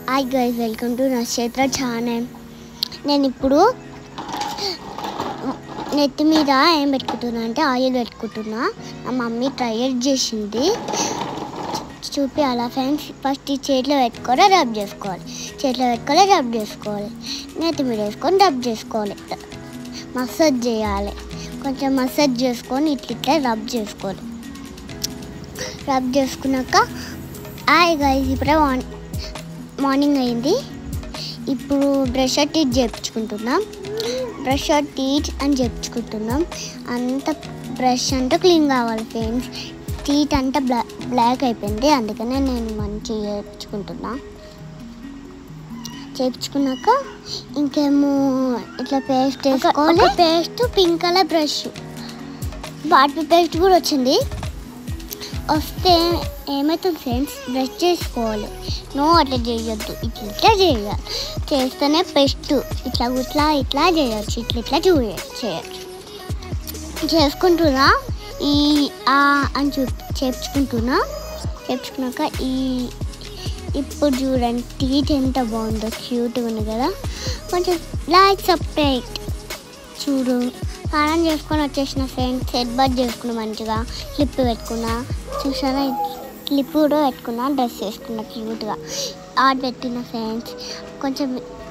Hi guys, welcome to నక్షత్ర channel. నేను ఇప్పుడు నెత్తి మీద ఏం పెట్టుకుంటున్నా అంటే ఆయిల్ పెట్టుకుంటున్నా. మా మమ్మీ ట్రై చేసింది, చూపించాలా ఫ్రెండ్స్. ఫస్ట్ ఈ చేతిలో పెట్టుకొని రబ్ చేసుకోవాలి, నెత్తి మీద వేసుకొని రబ్ చేసుకోవాలి, మసాజ్ చేయాలి. కొంచెం మసాజ్ చేసుకొని ఇట్లా రబ్ చేసుకోవాలి. రబ్ చేసుకున్నాక హాయ్ గైస్, ఇప్పుడే మార్నింగ్ అయింది. ఇప్పుడు బ్రష్ టీత్ చేయించుకుంటున్నాం. బ్రష్ టీత్ అని చెప్పుకుంటున్నాం. అంత బ్రష్ అంతా క్లీన్ కావాలి ఫ్రెండ్స్. టీత్ అంతా బ్లాక్ అయిపోయింది, అందుకనే నేను మంచిగా చేయించుకున్నాక ఇంకేమో ఇట్లా పేస్ట్ వేసుకోవాలి. Paste pink colour brush, water paste కూడా వచ్చింది. వస్తే ఏమవుతుంది ఫ్రెండ్స్, బ్రష్ చేసుకోవాలి. అట్లా చేయొద్దు, ఇట్లా చేయాలి. చేస్తేనే బెస్ట్. ఇట్లా చేయొచ్చు, ఇట్లా చేయొచ్చు. చేసుకుంటున్నా అని చేపించుకున్నాక ఇప్పుడు చూడండి టీత్ ఎంత బాగుందో, క్యూట్గా ఉంది కదా. కొంచెం లైక్ సపరేట్ చూడు. స్నానం చేసుకొని వచ్చేసిన ఫ్రెండ్స్, హెడ్ బాత్ చేసుకున్నా, మంచిగా క్లిప్ పెట్టుకున్నా. చూసారా, క్లిప్ కూడా పెట్టుకున్నా, డ్రెస్ వేసుకున్నా క్యూట్గా. ఆర్ట్ పెట్టిన ఫ్రెండ్స్,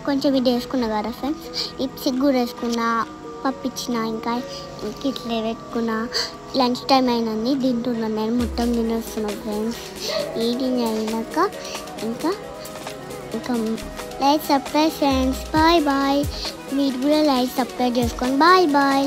కొంచెం ఇది వేసుకున్నా కదా ఫ్రెండ్స్. లిప్స్టిక్ కూడా వేసుకున్నా, పప్పిచ్చిన, ఇంకా ఇట్లా పెట్టుకున్నా. లంచ్ టైం అయినది, తింటున్నాను. నేను మొత్తం తినేస్తున్నాను ఫ్రెండ్స్. ఈటింగ్ అయినాక ఇంకా like subscribe friends. Bye bye. మీరు కూడా లైక్ సబ్స్క్రైబ్ చేసుకోండి. Bye bye.